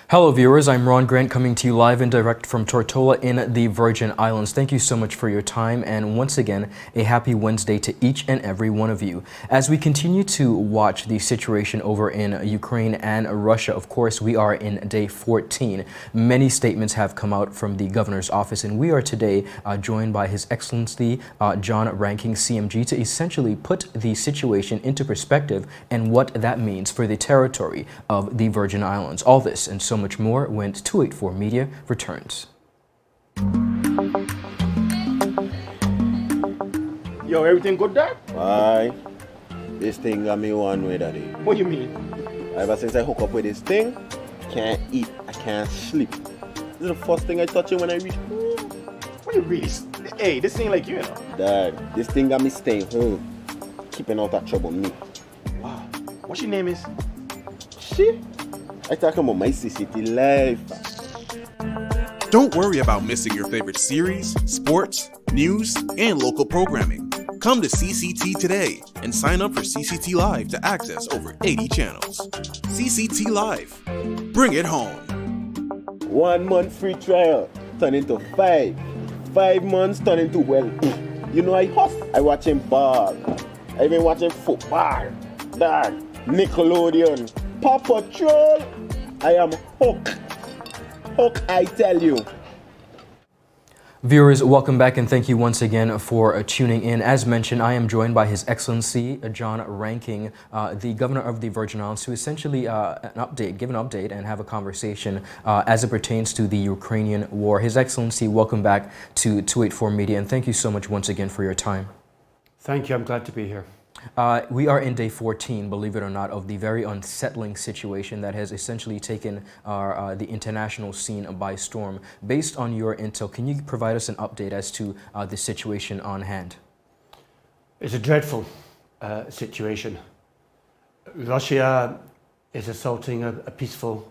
Hello viewers, I'm Ronn Grant coming to you live and direct from Tortola in the Virgin Islands. Thank you so much for your time, and once again, a happy Wednesday to each and every one of you. As we continue to watch the situation over in Ukraine and Russia, of course, we are in day 14. Many statements have come out from the governor's office, and we are today joined by His Excellency John Rankin, CMG, to essentially put the situation into perspective and what that means for the territory of the Virgin Islands. All this and so much more when 284 Media returns. Yo, everything good there? Why? This thing got me one way, daddy. What you mean? Ever since I hook up with this thing, can't eat, I can't sleep. This is the first thing I touch it when I reach home. What you really? Hey, this ain't like you know. Dad, this thing got me staying home, keeping out of trouble me. Wow. What your name is? Shit. I talking about my CCT life. Don't worry about missing your favorite series, sports, news, and local programming. Come to CCT today and sign up for CCT Live to access over 80 channels. CCT Live. Bring it home. 1 month free trial turn into 5. 5 months turn into, well, you know I hustle. I watching ball. I even watching football. Dad, Nickelodeon, Paw Patrol. I am hooked. Hooked, I tell you. Viewers, welcome back and thank you once again for tuning in. As mentioned, I am joined by His Excellency John Rankin, the Governor of the Virgin Islands, to essentially give an update and have a conversation as it pertains to the Ukrainian war. His Excellency, welcome back to 284 Media, and thank you so much once again for your time. Thank you. I'm glad to be here. We are in day 14, believe it or not, of the very unsettling situation that has essentially taken the international scene by storm. Based on your intel, can you provide us an update as to the situation on hand? It's a dreadful situation. Russia is assaulting a peaceful,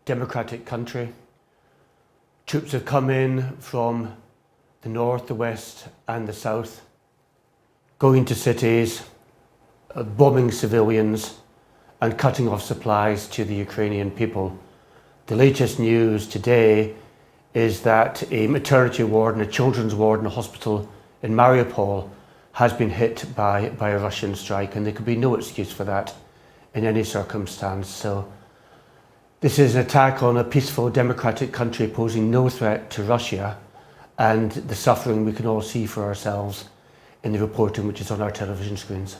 democratic country. Troops have come in from the north, the west, and the south, going to cities, bombing civilians and cutting off supplies to the Ukrainian people. The latest news today is that a maternity ward and a children's ward in a hospital in Mariupol has been hit by a Russian strike, and there could be no excuse for that in any circumstance. So this is an attack on a peaceful democratic country posing no threat to Russia, and the suffering we can all see for ourselves in the reporting which is on our television screens.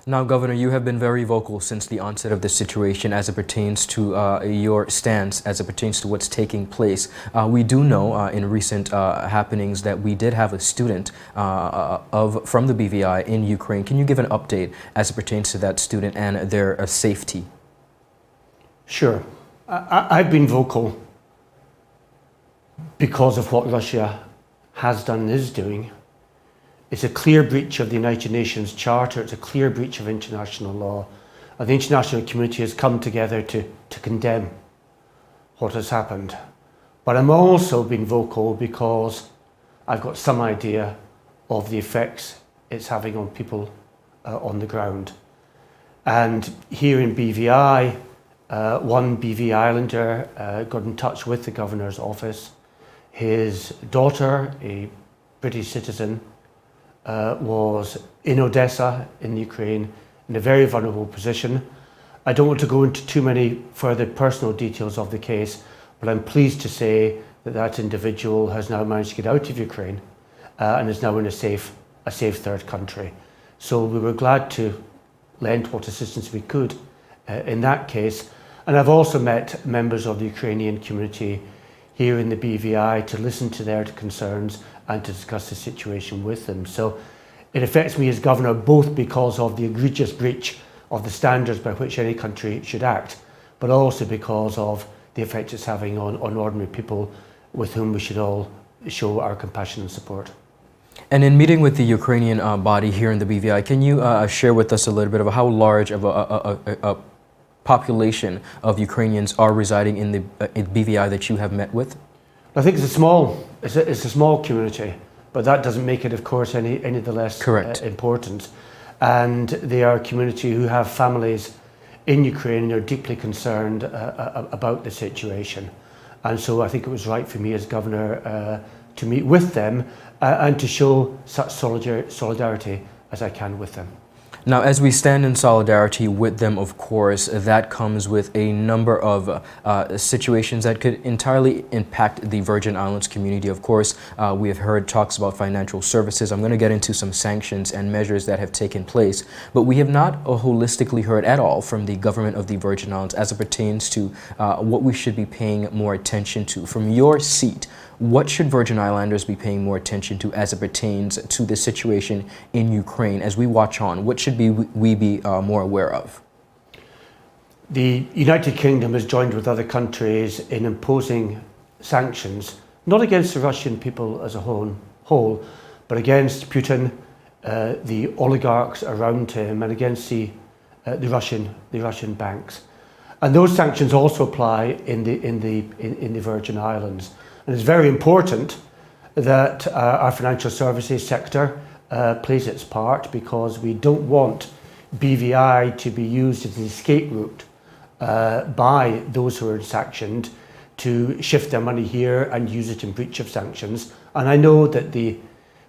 Now, Governor, you have been very vocal since the onset of this situation as it pertains to your stance, as it pertains to what's taking place. We do know in recent happenings that we did have a student from the BVI in Ukraine. Can you give an update as it pertains to that student and their safety? Sure. I've been vocal because of what Russia has done and is doing. It's a clear breach of the United Nations Charter. It's a clear breach of international law. The international community has come together to condemn what has happened. But I'm also being vocal because I've got some idea of the effects it's having on people on the ground. And here in BVI, one BVI Islander got in touch with the governor's office. His daughter, a British citizen, was in Odessa in Ukraine in a very vulnerable position. I don't want to go into too many further personal details of the case, but I'm pleased to say that that individual has now managed to get out of Ukraine and is now in a safe third country. So we were glad to lend what assistance we could in that case. And I've also met members of the Ukrainian community here in the BVI to listen to their concerns and to discuss the situation with them. So it affects me as governor both because of the egregious breach of the standards by which any country should act, but also because of the effect it's having on ordinary people with whom we should all show our compassion and support. And in meeting with the Ukrainian body here in the BVI, can you share with us a little bit of how large of a population of Ukrainians are residing in the BVI that you have met with? I think it's a small community, but that doesn't make it, of course, any the less important. And they are a community who have families in Ukraine and are deeply concerned about the situation. And so I think it was right for me as governor to meet with them and to show such solidarity as I can with them. Now, as we stand in solidarity with them, of course, that comes with a number of situations that could entirely impact the Virgin Islands community. Of course, we have heard talks about financial services. I'm going to get into some sanctions and measures that have taken place, but we have not holistically heard at all from the government of the Virgin Islands as it pertains to what we should be paying more attention to. From your seat, what should Virgin Islanders be paying more attention to as it pertains to the situation in Ukraine as we watch on? What should we be more aware of? The United Kingdom has joined with other countries in imposing sanctions, not against the Russian people as a whole, but against Putin, the oligarchs around him, and against the Russian banks. And those sanctions also apply in the Virgin Islands. And it's very important that our financial services sector plays its part, because we don't want BVI to be used as an escape route by those who are sanctioned to shift their money here and use it in breach of sanctions. And I know that the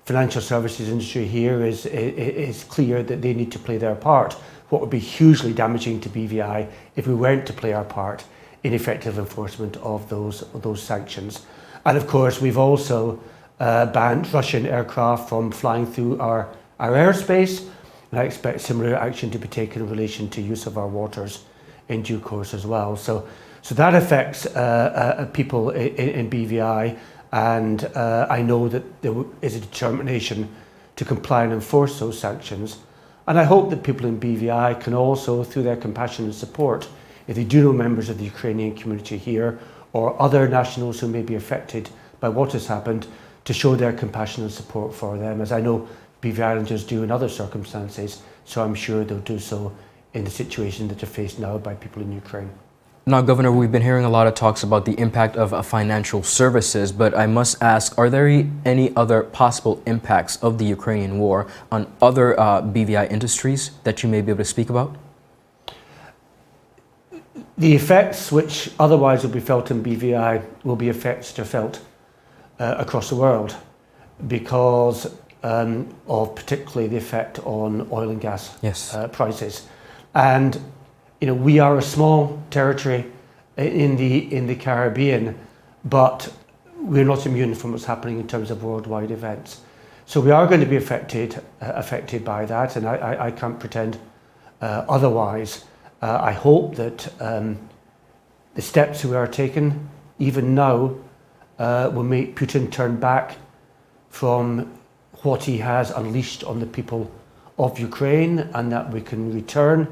financial services industry here is clear that they need to play their part. What would be hugely damaging to BVI if we weren't to play our part in effective enforcement of those sanctions. And of course, we've also banned Russian aircraft from flying through our airspace, and I expect similar action to be taken in relation to use of our waters in due course as well. So that affects people in BVI, and I know that there is a determination to comply and enforce those sanctions. And I hope that people in BVI can also, through their compassion and support, if they do know members of the Ukrainian community here or other nationals who may be affected by what has happened, to show their compassion and support for them, as I know BVI Islanders do in other circumstances, so I'm sure they'll do so in the situation that are faced now by people in Ukraine. Now, Governor, we've been hearing a lot of talks about the impact of financial services, but I must ask, are there any other possible impacts of the Ukrainian war on other BVI industries that you may be able to speak about? The effects which otherwise will be felt in BVI will be effects that are felt across the world, because of particularly the effect on oil and gas prices. And we are a small territory in the Caribbean, but we're not immune from what's happening in terms of worldwide events. So we are going to be affected by that, and I can't pretend otherwise. I hope that the steps we are taking, even now, will make Putin turn back from what he has unleashed on the people of Ukraine, and that we can return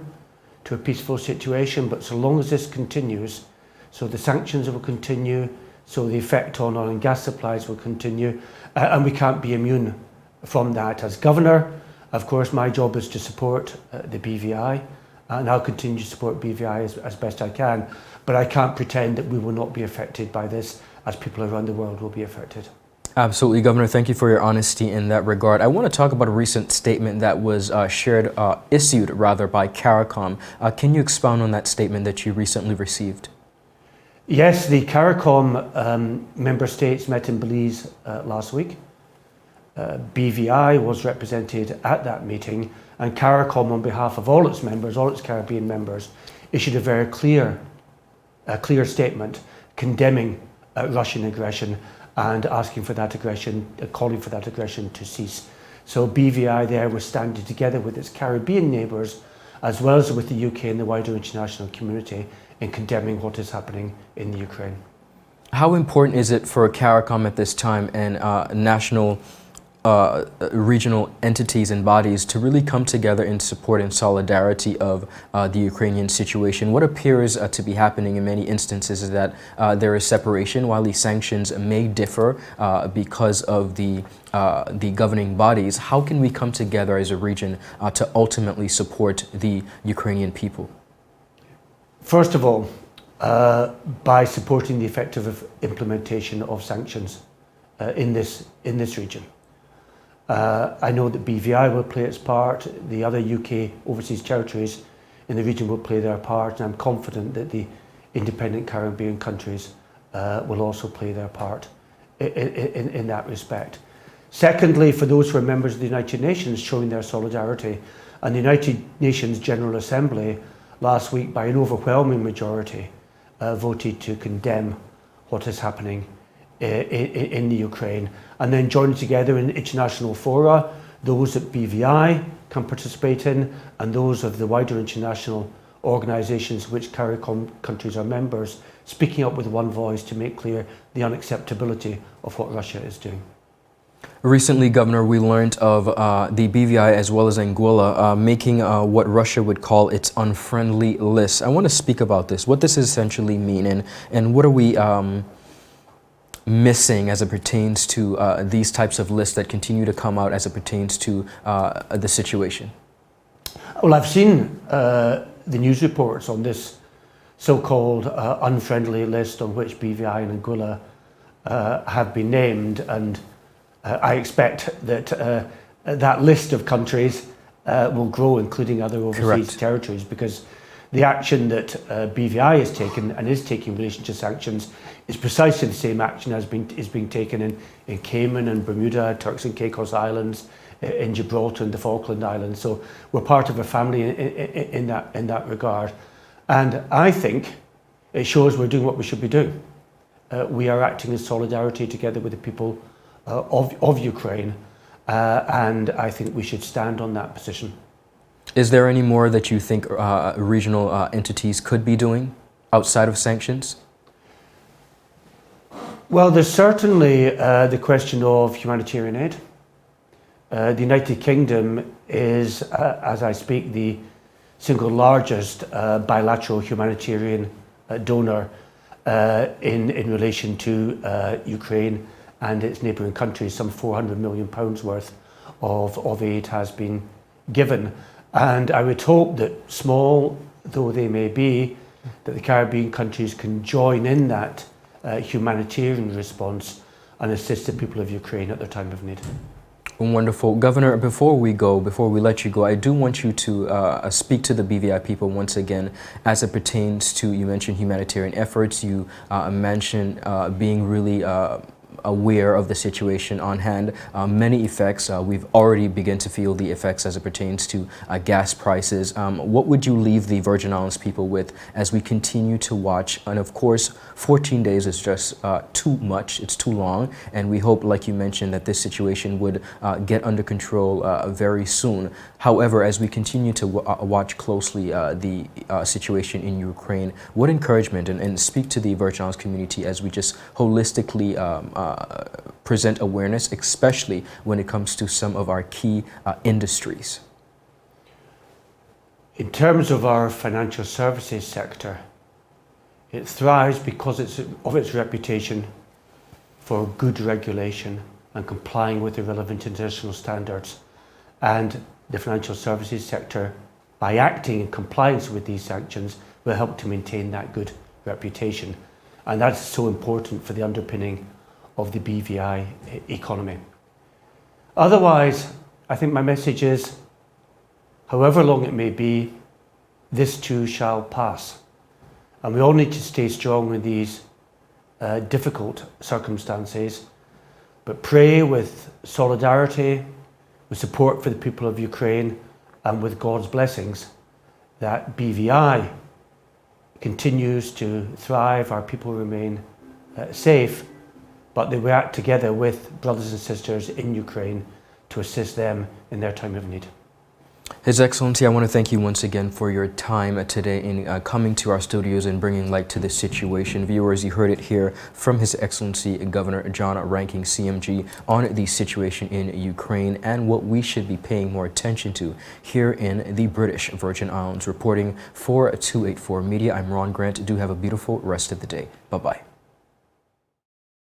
to a peaceful situation. But so long as this continues, so the sanctions will continue, so the effect on oil and gas supplies will continue, and we can't be immune from that. As governor, of course, my job is to support the BVI, and I'll continue to support BVI as best I can, but I can't pretend that we will not be affected by this, as people around the world will be affected. Absolutely, Governor. Thank you for your honesty in that regard. I want to talk about a recent statement that was issued by Caricom. Can you expound on that statement that you recently received? Yes, the Caricom member states met in Belize last week. BVI was represented at that meeting, and Caricom, on behalf of all its members, all its Caribbean members, issued a very clear statement condemning Russian aggression and asking for that aggression, calling for that aggression to cease. So BVI there was standing together with its Caribbean neighbours, as well as with the UK and the wider international community, in condemning what is happening in the Ukraine. How important is it for Caricom at this time and national regional entities and bodies to really come together in support and solidarity of the Ukrainian situation? What appears to be happening in many instances is that there is separation. While these sanctions may differ because of the governing bodies, how can we come together as a region to ultimately support the Ukrainian people? First of all, by supporting the effective implementation of sanctions in this region. I know that BVI will play its part, the other UK overseas territories in the region will play their part, and I'm confident that the independent Caribbean countries will also play their part in that respect. Secondly, for those who are members of the United Nations, showing their solidarity. And the United Nations General Assembly last week, by an overwhelming majority, voted to condemn what is happening in the Ukraine, and then joining together in international fora, those that BVI can participate in, and those of the wider international organisations which Caricom countries are members, speaking up with one voice to make clear the unacceptability of what Russia is doing. Recently, Governor, we learned of the BVI as well as Anguilla making what Russia would call its unfriendly list. I want to speak about this, what this essentially mean, and what are we missing as it pertains to these types of lists that continue to come out as it pertains to the situation? Well, I've seen the news reports on this so-called unfriendly list on which BVI and Anguilla have been named, and I expect that that list of countries will grow, including other overseas territories, because the action that BVI has taken and is taking in relation to sanctions is precisely the same action as is being taken in Cayman and Bermuda, Turks and Caicos Islands, in Gibraltar and the Falkland Islands. So we're part of a family in that regard. And I think it shows we're doing what we should be doing. We are acting in solidarity together with the people of Ukraine, and I think we should stand on that position. Is there any more that you think regional entities could be doing outside of sanctions? Well, there's certainly the question of humanitarian aid. The United Kingdom is, as I speak, the single largest bilateral humanitarian donor in relation to Ukraine and its neighbouring countries. Some £400 million worth of aid has been given. And I would hope that, small though they may be, that the Caribbean countries can join in that humanitarian response and assist the people of Ukraine at their time of need. Wonderful. Governor, before we let you go, I do want you to speak to the BVI people once again as it pertains to, you mentioned humanitarian efforts, you mentioned being really aware of the situation on hand. Many effects, we've already begun to feel the effects as it pertains to gas prices. What would you leave the Virgin Islands people with as we continue to watch? And of course, 14 days is just too much, it's too long, and we hope, like you mentioned, that this situation would get under control very soon. However, as we continue to watch closely the situation in Ukraine, what encouragement, and speak to the Virgin Islands community as we just holistically present awareness, especially when it comes to some of our key industries? In terms of our financial services sector, it thrives because of its reputation for good regulation and complying with the relevant international standards. And the financial services sector, by acting in compliance with these sanctions, will help to maintain that good reputation. And that's so important for the underpinning of the BVI economy. Otherwise, I think my message is, however long it may be, this too shall pass. And we all need to stay strong in these difficult circumstances, but pray with solidarity, with support for the people of Ukraine, and with God's blessings, that BVI continues to thrive, our people remain safe, but they work together with brothers and sisters in Ukraine to assist them in their time of need. His Excellency, I want to thank you once again for your time today in coming to our studios and bringing light to this situation. Viewers, you heard it here from His Excellency Governor John Rankin, CMG, on the situation in Ukraine and what we should be paying more attention to here in the British Virgin Islands. Reporting for 284 Media, I'm Ronn Grant. Do have a beautiful rest of the day. Bye-bye.